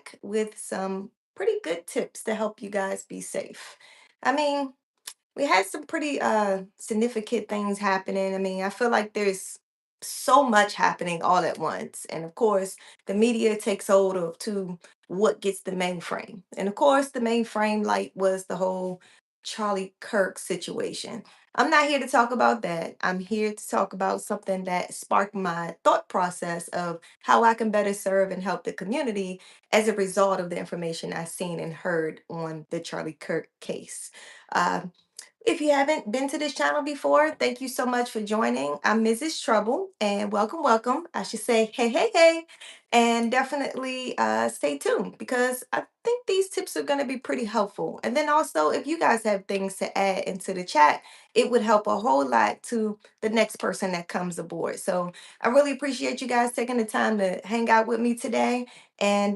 back with some pretty good tips to help you guys be safe. I mean, we had some pretty significant things happening. I mean, I feel like there's so much happening all at once. And of course, the media takes hold of to what gets the mainframe. And of course, the mainframe light was the whole Charlie Kirk situation. I'm not here to talk about that. I'm here to talk about something that sparked my thought process of how I can better serve and help the community as a result of the information I've seen and heard on the Charlie Kirk case. Uh, if you haven't been to this channel before, thank you so much for joining. I'm Mrs. Trouble, and welcome, welcome. I should say, hey, hey, hey, and definitely stay tuned because I think these tips are going to be pretty helpful. And then also, if you guys have things to add into the chat, it would help a whole lot to the next person that comes aboard. So I really appreciate you guys taking the time to hang out with me today and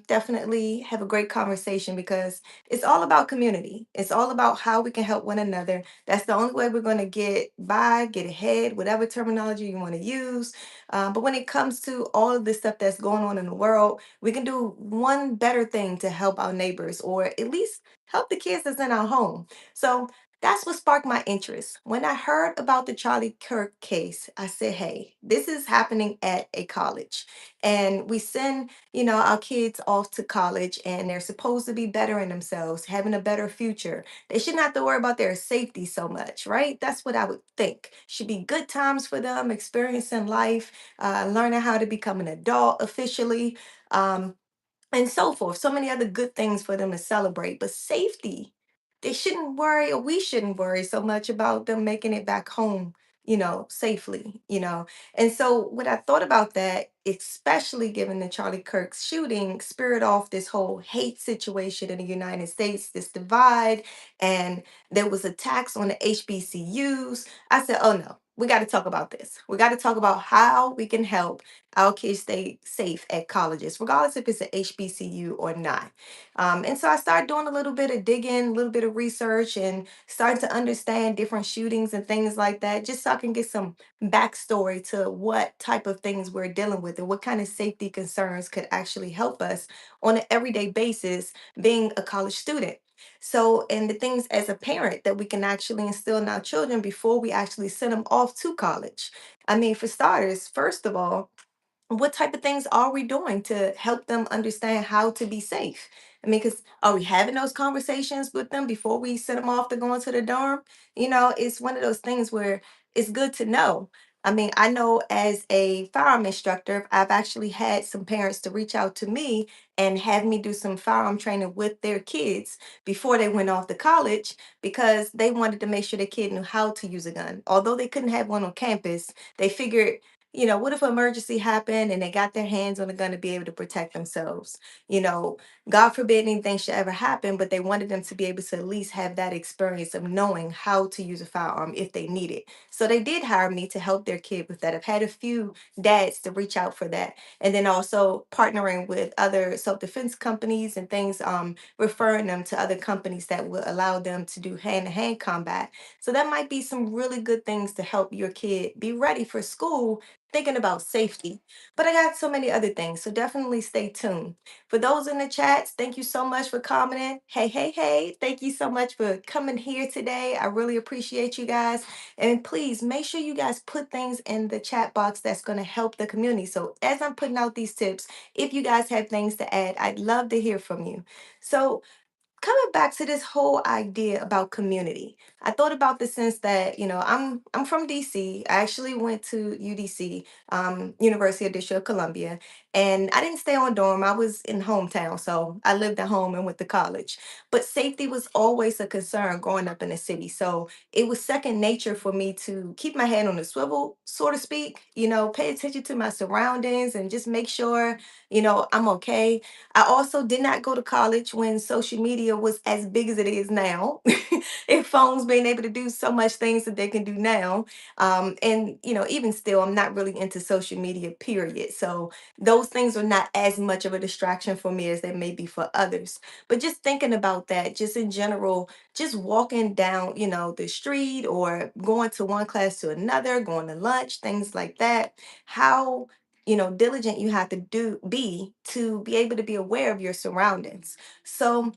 definitely have a great conversation because it's all about community. It's all about how we can help one another. That's the only way we're going to get by, get ahead, whatever terminology you want to use. But when it comes to all of this stuff that's going on in the world, we can do one better thing to help our neighbors or at least help the kids that's in our home. So that's what sparked my interest. When I heard about the Charlie Kirk case, I said, hey, this is happening at a college. And we send our kids off to college and they're supposed to be bettering themselves, having a better future. They shouldn't have to worry about their safety so much, right? That's what I would think. Should be good times for them, experiencing life, learning how to become an adult officially. Um, and so forth. So many other good things for them to celebrate. But safety, they shouldn't worry, or we shouldn't worry so much about them making it back home, safely. And so, what I thought about that, especially given the Charlie Kirk shooting, spirit off this whole hate situation in the United States, this divide, and there was attacks on the HBCUs. I said, oh no. We got to talk about this. We got to talk about how we can help our kids stay safe at colleges, regardless if it's a HBCU or not. And so I started doing a little bit of digging, a little bit of research, and starting to understand different shootings and things like that, just so I can get some backstory to what type of things we're dealing with and what kind of safety concerns could actually help us on an everyday basis being a college student. So, and the things as a parent that we can actually instill in our children before we actually send them off to college. I mean, for starters, first of all, what type of things are we doing to help them understand how to be safe? I mean, because are we having those conversations with them before we send them off to go into the dorm? It's one of those things where it's good to know. I mean, I know as a firearm instructor, I've actually had some parents to reach out to me and have me do some firearm training with their kids before they went off to college because they wanted to make sure the kid knew how to use a gun. Although they couldn't have one on campus, they figured what if an emergency happened and they got their hands on a gun to be able to protect themselves? You know, God forbid anything should ever happen, but they wanted them to be able to at least have that experience of knowing how to use a firearm if they need it. So they did hire me to help their kid with that. I've had a few dads to reach out for that. And then also partnering with other self-defense companies and things, referring them to other companies that will allow them to do hand-to-hand combat. So that might be some really good things to help your kid be ready for school thinking about safety. But I got so many other things, so definitely stay tuned. For those in the chats, thank you so much for commenting. Hey, hey, hey, thank you so much for coming here today. I really appreciate you guys. And please make sure you guys put things in the chat box that's going to help the community. So as I'm putting out these tips, if you guys have things to add, I'd love to hear from you. So coming back to this whole idea about community, I thought about the sense that I'm from DC. I actually went to UDC, University of District of Columbia, and I didn't stay on dorm. I was in hometown, so I lived at home and went to college. But safety was always a concern growing up in the city, so it was second nature for me to keep my head on the swivel, so to speak. Pay attention to my surroundings and just make sure I'm okay. I also did not go to college when social media was as big as it is now. If phones being able to do so much things that they can do now. And even still, I'm not really into social media, period. So those things are not as much of a distraction for me as they may be for others. But just thinking about that, just in general, just walking down, the street or going to one class to another, going to lunch, things like that. How diligent you have to be to be able to be aware of your surroundings. So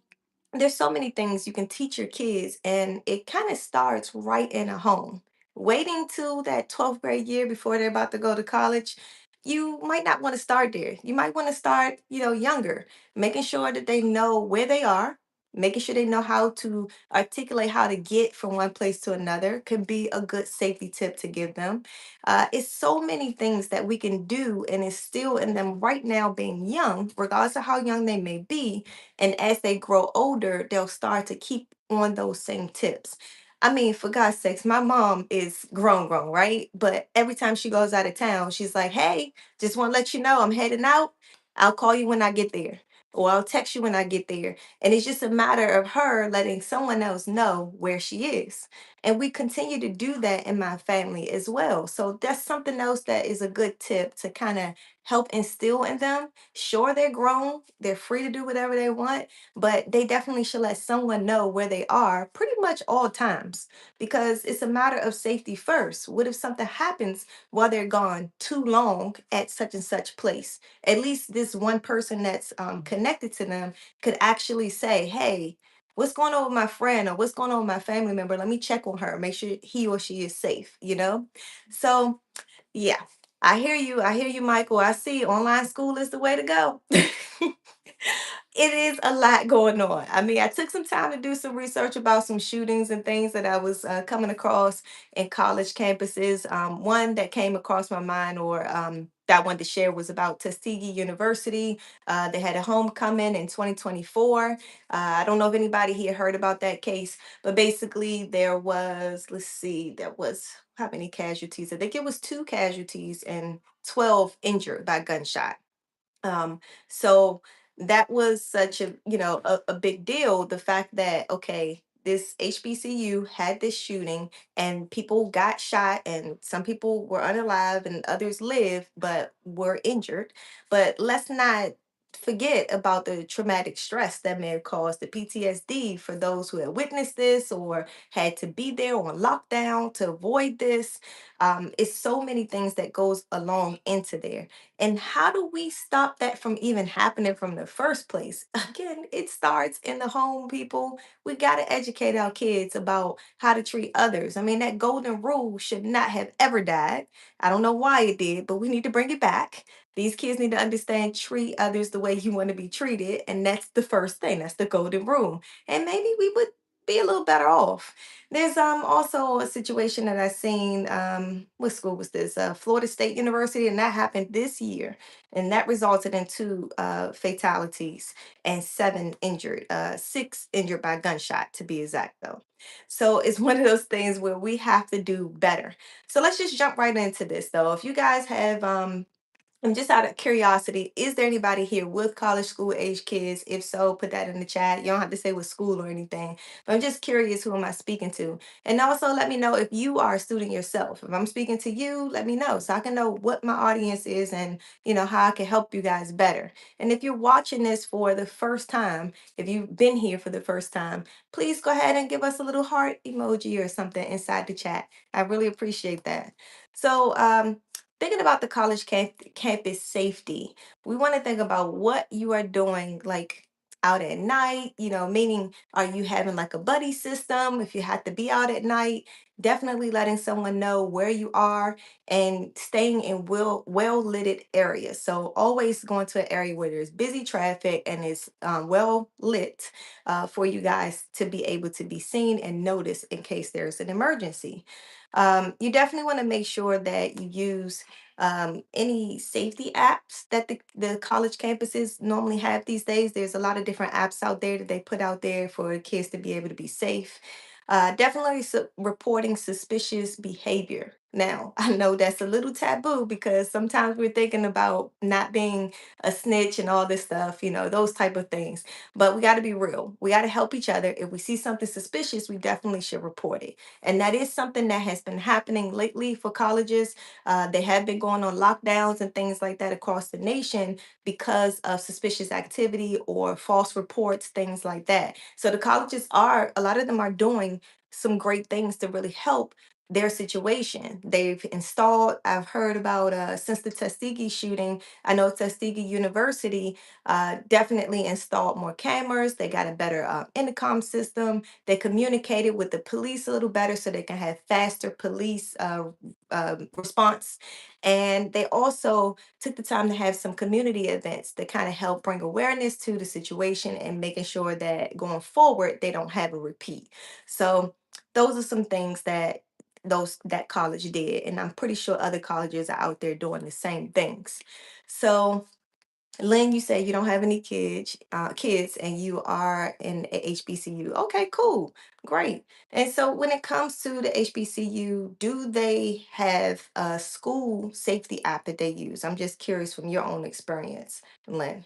there's so many things you can teach your kids, and it kind of starts right in a home. Waiting till that 12th grade year before they're about to go to college, you might not want to start there. You might want to start, younger, making sure that they know where they are, making sure they know how to articulate how to get from one place to another could be a good safety tip to give them. It's so many things that we can do and instill in them right now, being young, regardless of how young they may be, and as they grow older, they'll start to keep on those same tips. I mean, for God's sakes, my mom is grown, right? But every time she goes out of town, she's like, hey, just want to let you know I'm heading out. I'll call you when I get there, or I'll text you when I get there. And it's just a matter of her letting someone else know where she is. And we continue to do that in my family as well. So that's something else that is a good tip to kind of help instill in them. Sure, they're grown, they're free to do whatever they want, but they definitely should let someone know where they are pretty much all times, because it's a matter of safety first. What if something happens while they're gone too long at such and such place? At least this one person that's connected to them could actually say, hey, what's going on with my friend, or what's going on with my family member? Let me check on her, make sure he or she is safe. So, yeah, I hear you. I hear you, Michael. I see online school is the way to go. It is a lot going on. I mean, I took some time to do some research about some shootings and things that I was coming across in college campuses. One that came across my mind, or that I wanted to share, was about Tuskegee University. They had a homecoming in 2024. I don't know if anybody here heard about that case, but basically there was, let's see, there was how many casualties? I think it was two casualties and 12 injured by gunshot. um, so that was such a big deal. The fact that, okay, this HBCU had this shooting and people got shot, and some people were unalive and others lived but were injured. But let's not forget about the traumatic stress that may have caused, the PTSD for those who had witnessed this or had to be there on lockdown to avoid this. It's so many things that goes along into there. And how do we stop that from even happening from the first place? Again, it starts in the home, people. We got to educate our kids about how to treat others. I mean, that golden rule should not have ever died. I don't know why it did, but we need to bring it back. These kids need to understand, treat others the way you want to be treated. And that's the first thing. That's the golden rule. And maybe we would be a little better off. There's also a situation that I seen. What school was this? Florida State University, and that happened this year, and that resulted in two fatalities and seven injured. Six injured by gunshot, to be exact, though. So it's one of those things where we have to do better. So let's just jump right into this, though. If you guys have and just out of curiosity, is there anybody here with college school age kids? If so, put that in the chat. You don't have to say what school or anything, but I'm just curious, who am I speaking to? And also let me know if you are a student yourself. If I'm speaking to you, let me know so I can know what my audience is, and how I can help you guys better. And if you're watching this for the first time, if you've been here for the first time, please go ahead and give us a little heart emoji or something inside the chat. I really appreciate that. So, thinking about the campus safety, we want to think about what you are doing, like out at night, meaning, are you having like a buddy system? If you have to be out at night, definitely letting someone know where you are, and staying in well lit areas. So always going to an area where there's busy traffic and is well lit, for you guys to be able to be seen and noticed in case there's an emergency. You definitely want to make sure that you use any safety apps that the college campuses normally have these days. There's a lot of different apps out there that they put out there for kids to be able to be safe. Definitely reporting suspicious behavior. Now, I know that's a little taboo because sometimes we're thinking about not being a snitch and all this stuff, those type of things. But we got to be real. We got to help each other. If we see something suspicious, we definitely should report it. And that is something that has been happening lately for colleges. They have been going on lockdowns and things like that across the nation because of suspicious activity or false reports, things like that. So the colleges are, a lot of them are doing some great things to really help their situation. They've installed, I've heard about since the Tuskegee shooting, I know Tuskegee University definitely installed more cameras. They got a better intercom system. They communicated with the police a little better so they can have faster police response. And they also took the time to have some community events that kind of help bring awareness to the situation and making sure that going forward they don't have a repeat. So those are some things that that college did, and I'm pretty sure other colleges are out there doing the same things. So Lynn, you say you don't have any kids, and you are in a HBCU. Okay, cool, great. And so, when it comes to the HBCU, do they have a school safety app that they use? I'm just curious from your own experience, Lynn.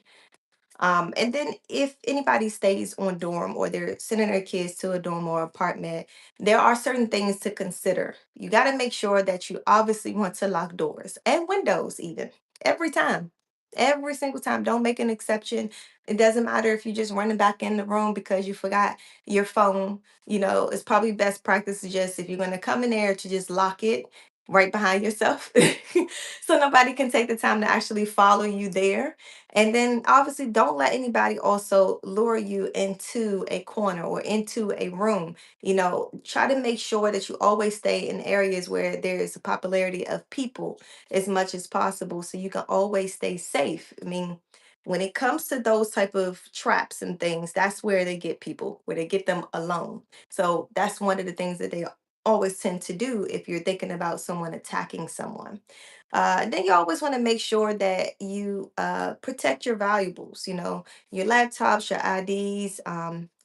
And then if anybody stays on dorm or they're sending their kids to a dorm or apartment, there are certain things to consider. You got to make sure that you obviously want to lock doors and windows, even every time. Every single time. Don't make an exception. It doesn't matter if you're just running back in the room because you forgot your phone. It's probably best practice to just, if you're going to come in there, to just lock it right behind yourself so nobody can take the time to actually follow you there. And then obviously don't let anybody also lure you into a corner or into a room. Try to make sure that you always stay in areas where there is a popularity of people as much as possible so you can always stay safe. I mean, when it comes to those type of traps and things, that's where they get people, where they get them alone. So that's one of the things that they always tend to do if you're thinking about someone attacking someone. Then you always want to make sure that you protect your valuables, your laptops, your IDs,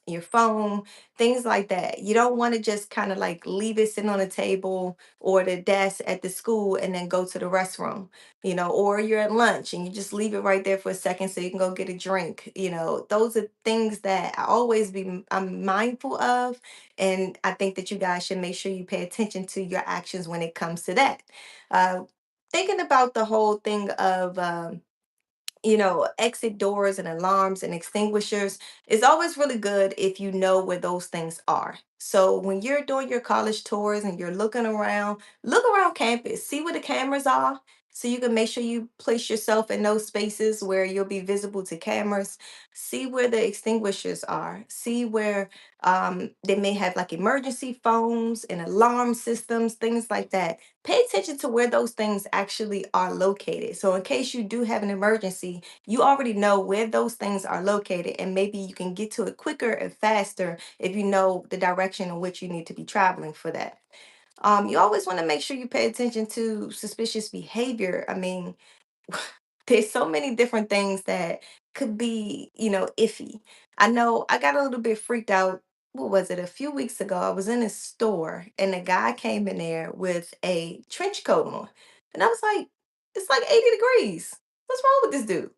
your phone, things like that. You don't want to just kind of like leave it sitting on the table or the desk at the school and then go to the restroom, or you're at lunch and you just leave it right there for a second so you can go get a drink. Those are things that I'm mindful of. And I think that you guys should make sure you pay attention to your actions when it comes to that. Uh, Thinking about the whole thing of exit doors and alarms and extinguishers is always really good if you know where those things are. So when you're doing your college tours and you're looking around, look around campus, see where the cameras are. So you can make sure you place yourself in those spaces where you'll be visible to cameras. See where the extinguishers are. See where they may have like emergency phones and alarm systems, things like that. Pay attention to where those things actually are located. So in case you do have an emergency, you already know where those things are located, and maybe you can get to it quicker and faster if you know the direction in which you need to be traveling for that. You always want to make sure you pay attention to suspicious behavior. I mean, there's so many different things that could be, iffy. I know I got a little bit freaked out. What was it? A few weeks ago, I was in a store and a guy came in there with a trench coat on. And I was like, it's like 80 degrees. What's wrong with this dude?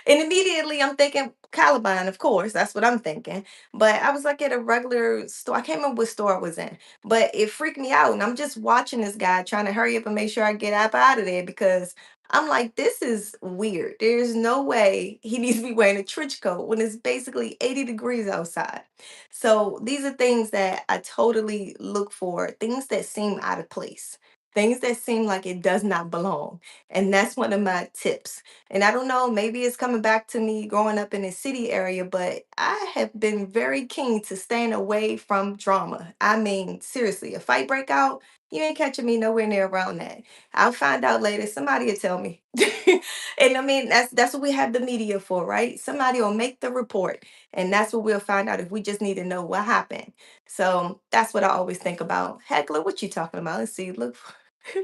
And immediately I'm thinking Caliban, of course. That's what I'm thinking. But I was like at a regular store. I can't remember what store I was in, but it freaked me out. And I'm just watching this guy trying to hurry up and make sure I get up out of there because I'm like, this is weird. There's no way he needs to be wearing a trench coat when it's basically 80 degrees outside. So these are things that I totally look for, things that seem out of place, things that seem like it does not belong. And that's one of my tips. And I don't know, maybe it's coming back to me growing up in a city area, but I have been very keen to staying away from drama. I mean, seriously, a fight break out, you ain't catching me nowhere near around that. I'll find out later. Somebody will tell me. And I mean, that's what we have the media for, right? Somebody will make the report, and that's what we'll find out if we just need to know what happened. So that's what I always think about. Heckler, what you talking about? Let's see. Look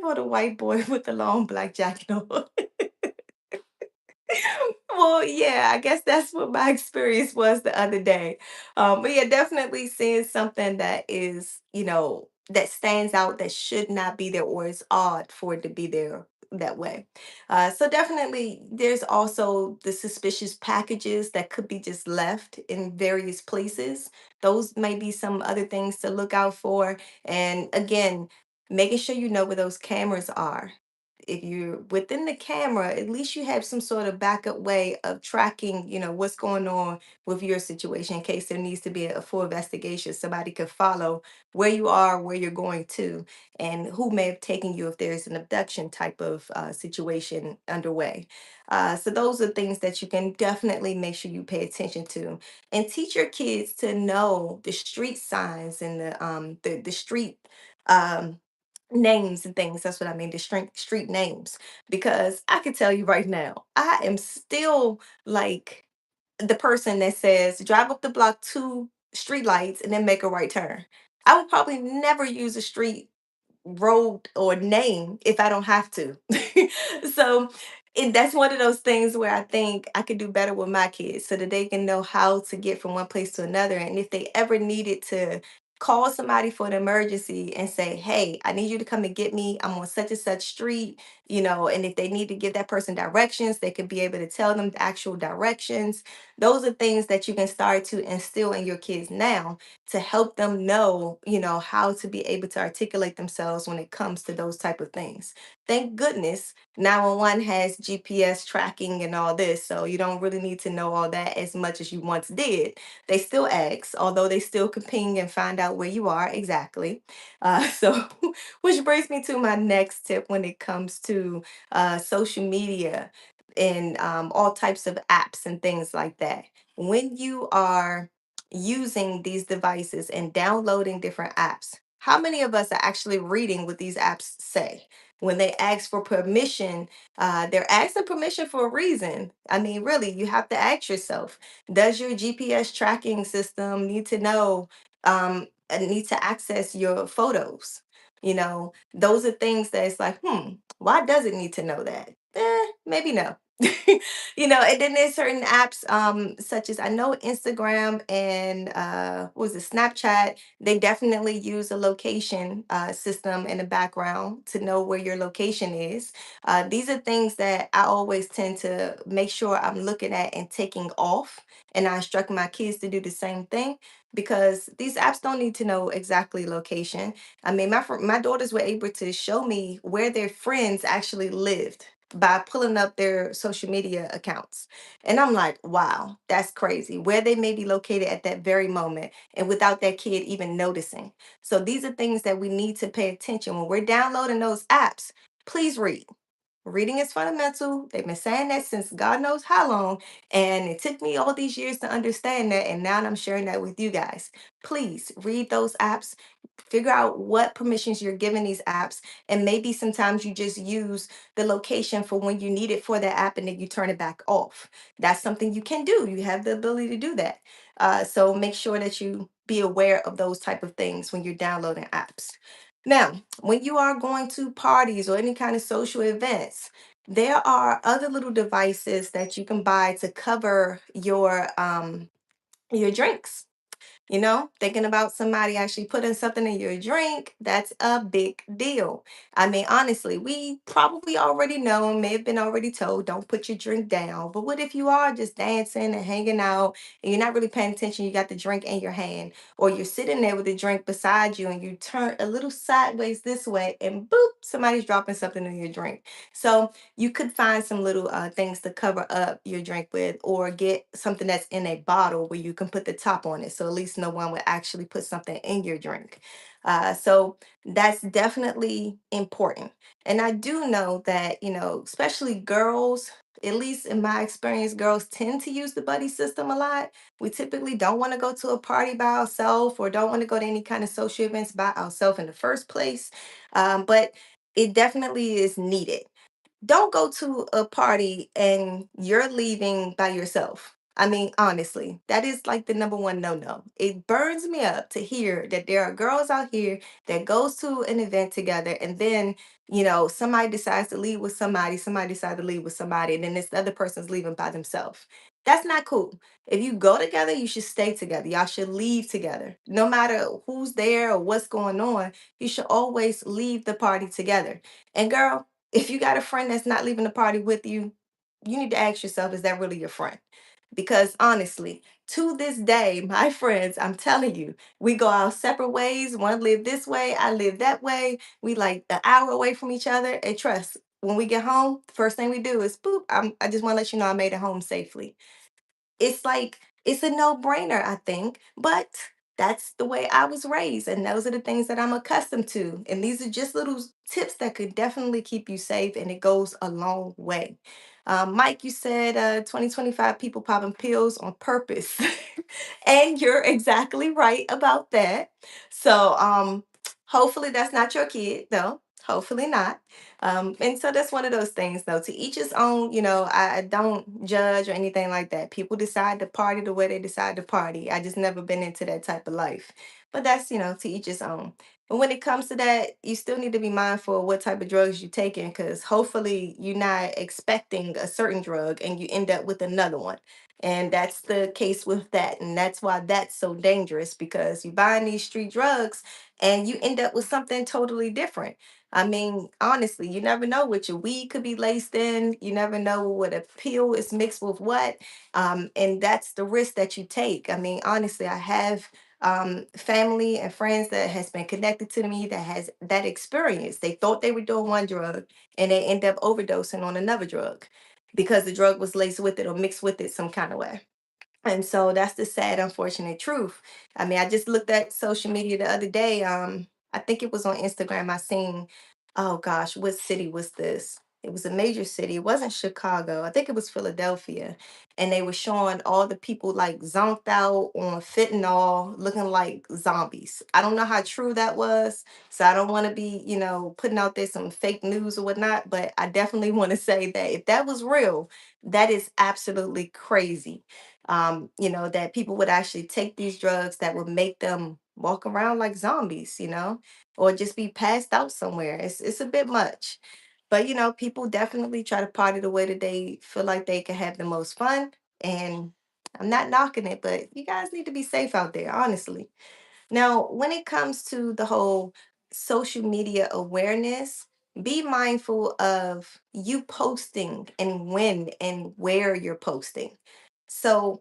for the white boy with the long black jacket on. Well, yeah, I guess that's what my experience was the other day. But yeah, definitely seeing something that is, that stands out that should not be there or is odd for it to be there that way. So definitely there's also the suspicious packages that could be just left in various places. Those may be some other things to look out for. And again, making sure you know where those cameras are. if you're within the camera, at least you have some sort of backup way of tracking, what's going on with your situation in case there needs to be a full investigation. Somebody could follow where you are, where you're going to, and who may have taken you if there's an abduction type of situation underway. So those are things that you can definitely make sure you pay attention to, and teach your kids to know the street signs and the street um names and things. That's what I mean, the street names. Because I can tell you right now, I am still like the person that says drive up the block, two street lights, and then make a right turn. I would probably never use a street road or name if I don't have to. So that's one of those things where I think I could do better with my kids so that they can know how to get from one place to another. And if they ever needed to call somebody for an emergency and say, hey, I need you to come and get me. I'm on such and such street, and if they need to give that person directions, they could be able to tell them the actual directions. Those are things that you can start to instill in your kids now to help them know, how to be able to articulate themselves when it comes to those type of things. Thank goodness 911 has GPS tracking and all this, so you don't really need to know all that as much as you once did. They still ask, although they still can ping and find out where you are exactly. So, which brings me to my next tip when it comes to social media and all types of apps and things like that. When you are using these devices and downloading different apps, how many of us are actually reading what these apps say? When they ask for permission, they're asking permission for a reason. I mean, really, you have to ask yourself, does your GPS tracking system need to know, need to access your photos? Those are things that it's like, why does it need to know that? Maybe no. And then there's certain apps, such as I know Instagram and what was it, Snapchat, they definitely use a location system in the background to know where your location is. These are things that I always tend to make sure I'm looking at and taking off. And I instruct my kids to do the same thing because these apps don't need to know exactly location. I mean, my daughters were able to show me where their friends actually lived by pulling up their social media accounts. And I'm like, wow, that's crazy. Where they may be located at that very moment and without that kid even noticing. So these are things that we need to pay attention when we're downloading those apps. Please read. Reading is fundamental. They've been saying that since God knows how long. And it took me all these years to understand that. And now I'm sharing that with you guys. Please read those apps, figure out what permissions you're giving these apps. And maybe sometimes you just use the location for when you need it for that app and then you turn it back off. That's something you can do. You have the ability to do that. So make sure that you be aware of those type of things when you're downloading apps. Now, when you are going to parties or any kind of social events, there are other little devices that you can buy to cover your drinks. Thinking about somebody actually putting something in your drink, that's a big deal. I mean, honestly, we probably already know and may have been already told, don't put your drink down. But what if you are just dancing and hanging out and you're not really paying attention? You got the drink in your hand, or you're sitting there with the drink beside you and you turn a little sideways this way and boop, somebody's dropping something in your drink. So you could find some little things to cover up your drink with, or get something that's in a bottle where you can put the top on it. So at least no one would actually put something in your drink. So that's definitely important. And I do know that, especially girls, at least in my experience, girls tend to use the buddy system a lot. We typically don't want to go to a party by ourselves or don't want to go to any kind of social events by ourselves in the first place. But it definitely is needed. Don't go to a party and you're leaving by yourself. I mean, honestly, that is like the number one no-no. It burns me up to hear that there are girls out here that goes to an event together and then, somebody decides to leave with somebody decides to leave with somebody, and then this other person's leaving by themselves. That's not cool. If you go together, you should stay together. Y'all should leave together. No matter who's there or what's going on, you should always leave the party together. And girl, if you got a friend that's not leaving the party with you, you need to ask yourself, is that really your friend? Because honestly, to this day, my friends, I'm telling you, we go our separate ways. One live this way, I live that way. We like an hour away from each other. And trust, when we get home, the first thing we do is boop. I just want to let you know I made it home safely. It's like it's a no-brainer, I think, but that's the way I was raised, and those are the things that I'm accustomed to. And these are just little tips that could definitely keep you safe, and it goes a long way. Mike, you said 2025 people popping pills on purpose. And you're exactly right about that. So hopefully that's not your kid, though. Hopefully not. And so that's one of those things, though. To each his own, I don't judge or anything like that. People decide to party the way they decide to party. I just never been into that type of life. But that's, to each his own. And when it comes to that, you still need to be mindful of what type of drugs you're taking, because hopefully you're not expecting a certain drug and you end up with another one. And that's the case with that. And that's why that's so dangerous, because you buying these street drugs and you end up with something totally different. I mean, honestly, you never know what your weed could be laced in. You never know what a pill is mixed with what. And that's the risk that you take. I mean, honestly, I have family and friends that has been connected to me that has that experience. They thought they were doing one drug and they end up overdosing on another drug because the drug was laced with it or mixed with it some kind of way. And so that's the sad, unfortunate truth. I mean, I just looked at social media the other day. I think it was on Instagram. I seen, oh gosh, what city was this? It was a major city. It wasn't Chicago. I think it was Philadelphia. And they were showing all the people like zonked out on fentanyl, looking like zombies. I don't know how true that was. So I don't want to be, putting out there some fake news or whatnot. But I definitely want to say that if that was real, that is absolutely crazy, that people would actually take these drugs that would make them walk around like zombies, or just be passed out somewhere. It's a bit much. But people definitely try to party the way that they feel like they can have the most fun. And I'm not knocking it, but you guys need to be safe out there, honestly. Now, when it comes to the whole social media awareness, be mindful of you posting and when and where you're posting. So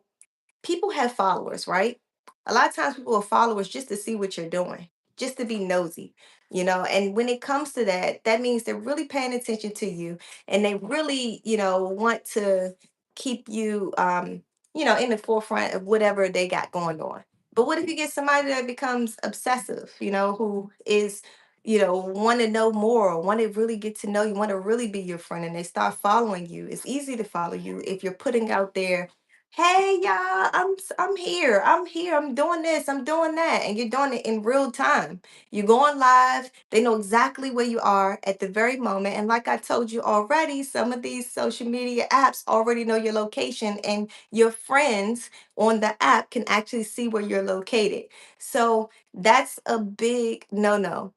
people have followers, right? A lot of times people are followers just to see what you're doing, just to be nosy, And when it comes to that, that means they're really paying attention to you and they really, want to keep you, in the forefront of whatever they got going on. But what if you get somebody that becomes obsessive, who is, want to know more, want to really get to know you, want to really be your friend, and they start following you? It's easy to follow you if you're putting out there, hey y'all, I'm here. I'm here. I'm doing this. I'm doing that. And you're doing it in real time. You're going live. They know exactly where you are at the very moment. And like I told you already, some of these social media apps already know your location, and your friends on the app can actually see where you're located. So that's a big no-no.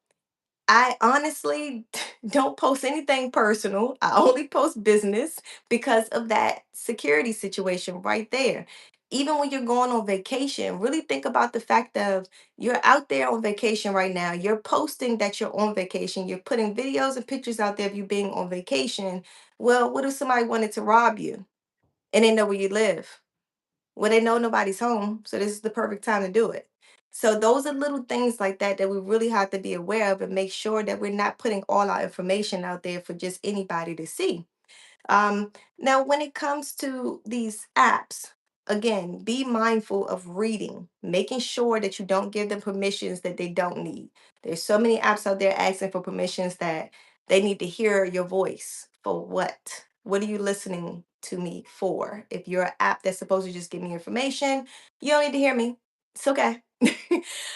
I honestly don't post anything personal. I only post business because of that security situation right there. Even when you're going on vacation, really think about the fact of you're out there on vacation right now. You're posting that you're on vacation. You're putting videos and pictures out there of you being on vacation. Well, what if somebody wanted to rob you and they know where you live? Well, they know nobody's home, so this is the perfect time to do it. So those are little things like that that we really have to be aware of and make sure that we're not putting all our information out there for just anybody to see. Now, when it comes to these apps, again, be mindful of reading, making sure that you don't give them permissions that they don't need. There's so many apps out there asking for permissions that they need to hear your voice. For what? What are you listening to me for? If you're an app that's supposed to just give me information, you don't need to hear me. It's okay.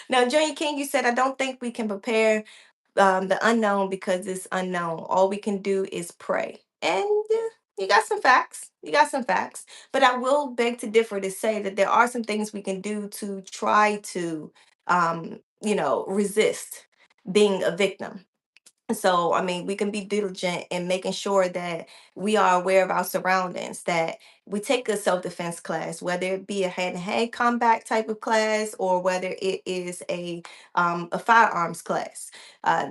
Now, Junior King, you said, I don't think we can prepare the unknown because it's unknown. All we can do is pray. And you got some facts. You got some facts. But I will beg to differ to say that there are some things we can do to try to, resist being a victim. So, I mean, we can be diligent in making sure that we are aware of our surroundings, that we take a self defense class, whether it be a hand to hand combat type of class or whether it is a firearms class.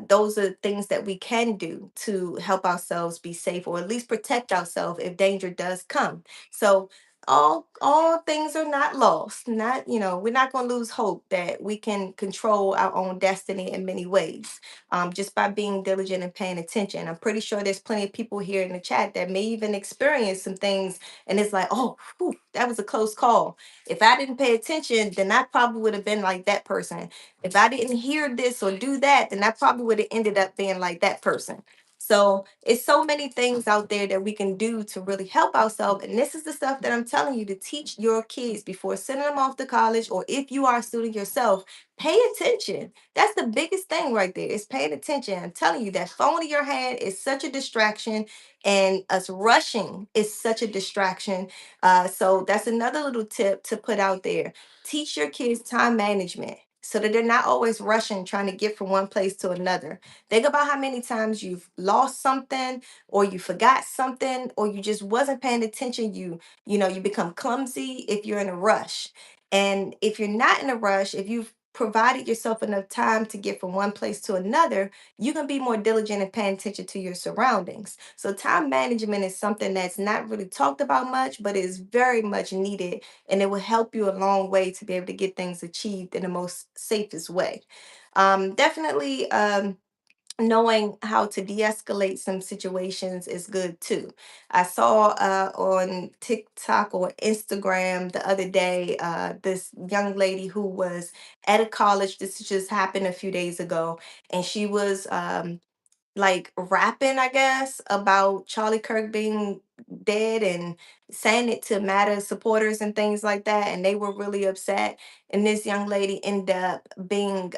Those are things that we can do to help ourselves be safe or at least protect ourselves if danger does come. So, all things are not lost. Not, we're not going to lose hope that we can control our own destiny in many ways, just by being diligent and paying attention. I'm pretty sure there's plenty of people here in the chat that may even experience some things, and it's like, oh, whew, that was a close call. If I didn't pay attention, then I probably would have been like that person. If I didn't hear this or do that, then I probably would have ended up being like that person. So it's so many things out there that we can do to really help ourselves. And this is the stuff that I'm telling you to teach your kids before sending them off to college, or if you are a student yourself, pay attention. That's the biggest thing right there, is paying attention. I'm telling you, that phone in your hand is such a distraction, and us rushing is such a distraction. So that's another little tip to put out there. Teach your kids time management so that they're not always rushing trying to get from one place to another. Think about how many times you've lost something, or you forgot something, or you just wasn't paying attention. You become clumsy if you're in a rush. And if you're not in a rush, if you've provided yourself enough time to get from one place to another, you can be more diligent and paying attention to your surroundings. So time management is something that's not really talked about much, but is very much needed, and it will help you a long way to be able to get things achieved in the most safest way. Definitely, knowing how to de-escalate some situations is good too. I saw on TikTok or Instagram the other day, this young lady who was at a college. This just happened a few days ago, and she was like rapping, I guess, about Charlie Kirk being dead, and saying it to Matter supporters and things like that. And they were really upset. And this young lady ended up being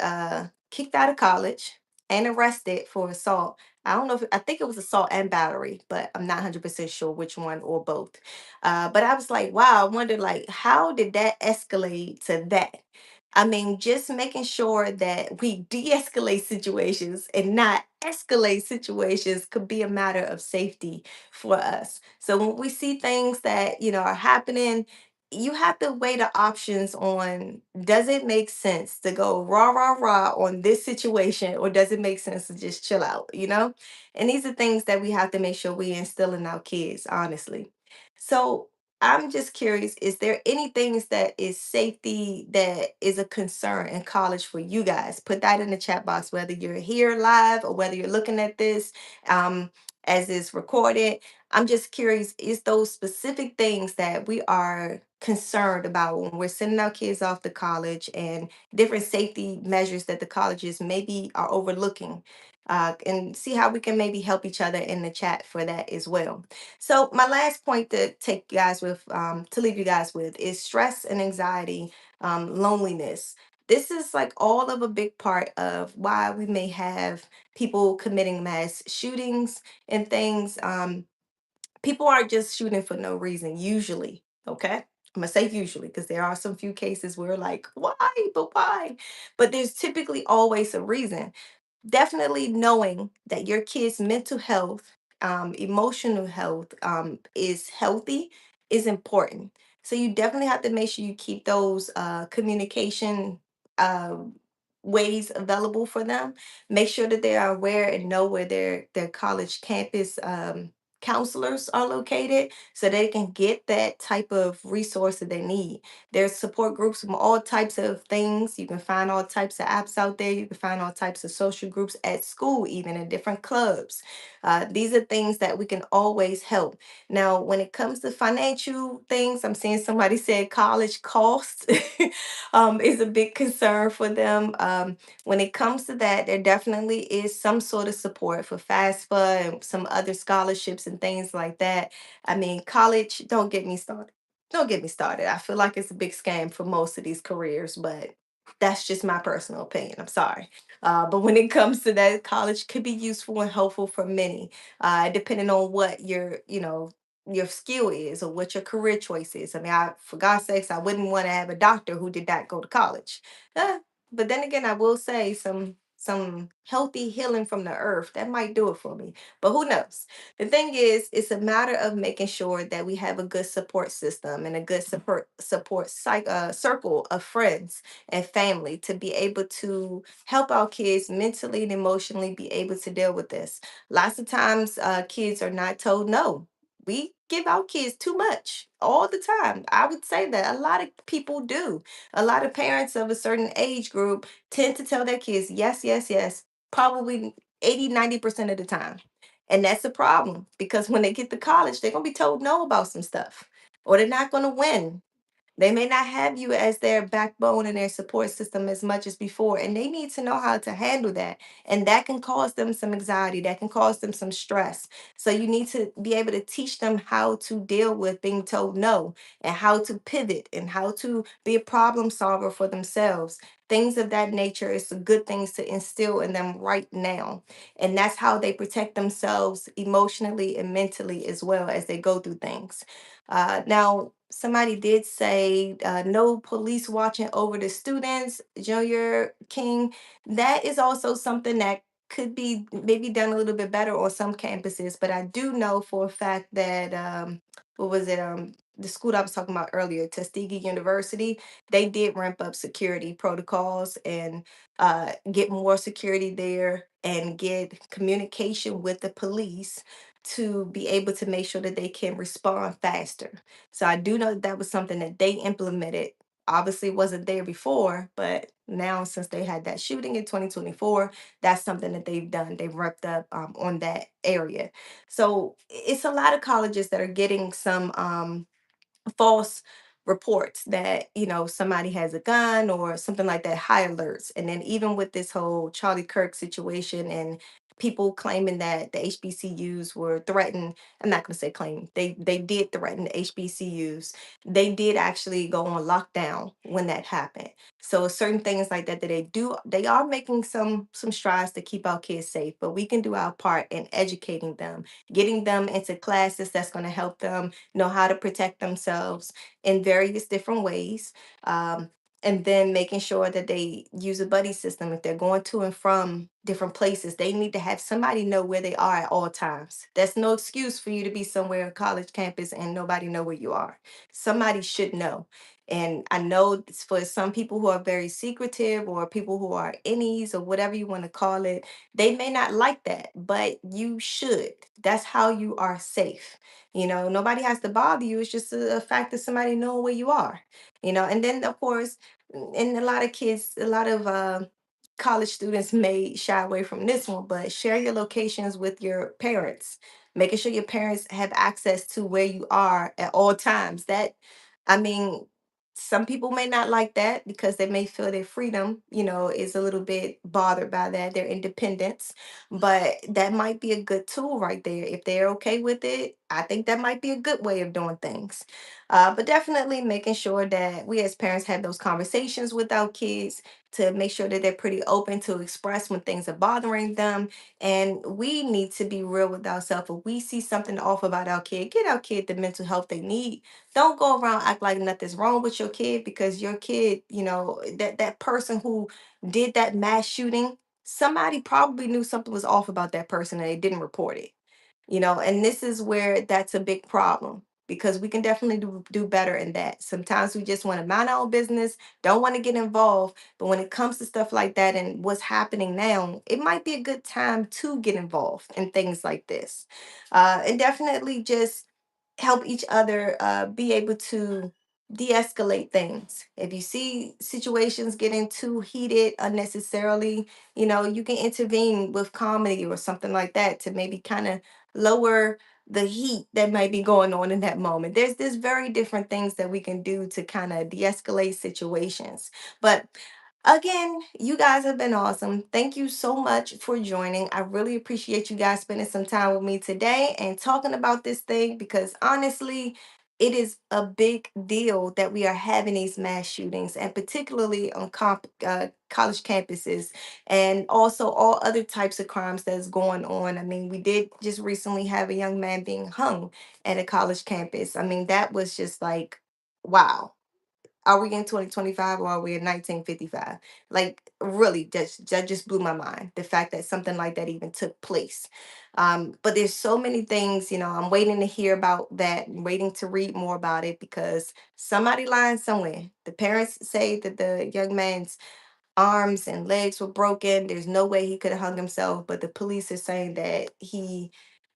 kicked out of college and arrested for assault. I don't know if I think it was assault and battery, but I'm not 100% sure which one or both. But I was like, wow, I wonder, like, how did that escalate to that? I mean, just making sure that we de escalate situations and not escalate situations could be a matter of safety for us. So when we see things that, are happening, you have to weigh the options on, does it make sense to go rah, rah, rah on this situation, or does it make sense to just chill out, And these are things that we have to make sure we instill in our kids, honestly. So I'm just curious, is there any things that is safety that is a concern in college for you guys? Put that in the chat box, whether you're here live or whether you're looking at this as is recorded. I'm just curious, is those specific things that we are concerned about when we're sending our kids off to college, and different safety measures that the colleges maybe are overlooking? And see how we can maybe help each other in the chat for that as well. So my last point to take you guys with, to leave you guys with, is stress and anxiety, loneliness. This is like all of a big part of why we may have people committing mass shootings and things. People aren't just shooting for no reason, usually. Okay. I'm gonna say usually, because there are some few cases where, like, why? But why? But there's typically always a reason. Definitely knowing that your kids' mental health, emotional health, is healthy is important. So you definitely have to make sure you keep those communication uh, ways available for them. Make sure that they are aware and know where their college campus counselors are located, so they can get that type of resource that they need. There's support groups from all types of things. You can find all types of apps out there. You can find all types of social groups at school, even in different clubs. These are things that we can always help. Now, when it comes to financial things, I'm seeing somebody said college costs is a big concern for them. When it comes to that, there definitely is some sort of support for FAFSA and some other scholarships and things like that. I mean, college, don't get me started. Don't get me started. I feel like it's a big scam for most of these careers, but that's just my personal opinion. I'm sorry. But when it comes to that, college could be useful and helpful for many, depending on what your skill is, or what your career choice is. I mean, for God's sakes, I wouldn't want to have a doctor who did not go to college. Uh, but then again, I will say some healthy healing from the earth that might do it for me. But who knows? The thing is, it's a matter of making sure that we have a good support system and a good circle of friends and family to be able to help our kids mentally and emotionally be able to deal with this. Lots of times, kids are not told no. we give our kids too much all the time. I would say that a lot of people do. A lot of parents of a certain age group tend to tell their kids, yes, yes, yes, probably 80, 90% of the time. And that's the problem because when they get to college, they're going to be told no about some stuff or they're not going to win. They may not have you as their backbone and their support system as much as before, and they need to know how to handle that. And that can cause them some anxiety, that can cause them some stress. So you need to be able to teach them how to deal with being told no and how to pivot and how to be a problem solver for themselves. Things of that nature is good things to instill in them right now. And that's how they protect themselves emotionally and mentally as well as they go through things. Now, somebody did say no police watching over the students, Junior King. That is also something that could be maybe done a little bit better on some campuses, but I do know for a fact that what was it? The school I was talking about earlier, Tuskegee University, they did ramp up security protocols and get more security there and get communication with the police to be able to make sure that they can respond faster. So I do know that that was something that they implemented. Obviously wasn't there before, but now since they had that shooting in 2024, that's something that they've done. They've repped up on that area. So it's a lot of colleges that are getting some false reports that somebody has a gun or something like that, high alerts. And then even with this whole Charlie Kirk situation and people claiming that the HBCUs were threatened, I'm not going to say claim, they did threaten the HBCUs. They did actually go on lockdown when that happened. So certain things like that that they do, they are making some strides to keep our kids safe, but we can do our part in educating them, getting them into classes that's going to help them know how to protect themselves in various different ways. And then making sure that they use a buddy system. If they're going to and from different places, they need to have somebody know where they are at all times. That's no excuse for you to be somewhere on college campus and nobody know where you are. Somebody should know. And I know it's for some people who are very secretive or people who are innies or whatever you want to call it, they may not like that, but you should. That's how you are safe. Nobody has to bother you. It's just a fact that somebody know where you are. And then of course, and a lot of kids, a lot of college students may shy away from this one, but share your locations with your parents, making sure your parents have access to where you are at all times. That, I mean, some people may not like that because they may feel their freedom, is a little bit bothered by that, their independence. But that might be a good tool right there. If they're okay with it, I think that might be a good way of doing things. But definitely making sure that we as parents have those conversations with our kids to make sure that they're pretty open to express when things are bothering them. And we need to be real with ourselves. If we see something off about our kid, get our kid the mental health they need. Don't go around act like nothing's wrong with your kid because your kid, that person who did that mass shooting, somebody probably knew something was off about that person and they didn't report it. And this is where that's a big problem because we can definitely do better in that. Sometimes we just want to mind our own business, don't want to get involved. But when it comes to stuff like that and what's happening now, it might be a good time to get involved in things like this. And definitely just help each other be able to de-escalate things. If you see situations getting too heated unnecessarily, you can intervene with comedy or something like that to maybe kind of lower the heat that might be going on in that moment. There's very different things that we can do to kind of de-escalate situations. But again, you guys have been awesome. Thank you so much for joining. I really appreciate you guys spending some time with me today and talking about this thing because honestly, it is a big deal that we are having these mass shootings and particularly on college campuses and also all other types of crimes that's going on. I mean, we did just recently have a young man being hung at a college campus. I mean, that was just like, wow, are we in 2025 or are we in 1955? Like, really, that just blew my mind. The fact that something like that even took place. But there's so many things, I'm waiting to hear about that, waiting to read more about it because somebody lying somewhere. The parents say that the young man's arms and legs were broken. There's no way he could have hung himself, but the police are saying that he,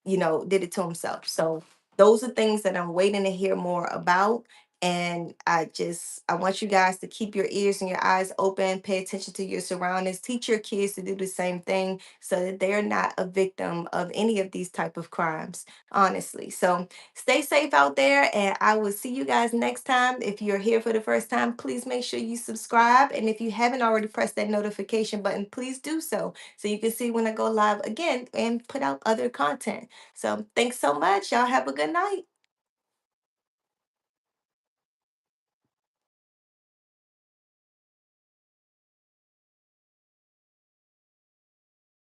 did it to himself. So those are things that I'm waiting to hear more about. And I want you guys to keep your ears and your eyes open, pay attention to your surroundings, teach your kids to do the same thing so that they're not a victim of any of these type of crimes, honestly. So stay safe out there, and I will see you guys next time. If you're here for the first time, please make sure you subscribe. And if you haven't already pressed that notification button, please do so you can see when I go live again and put out other content. So thanks so much. Y'all have a good night.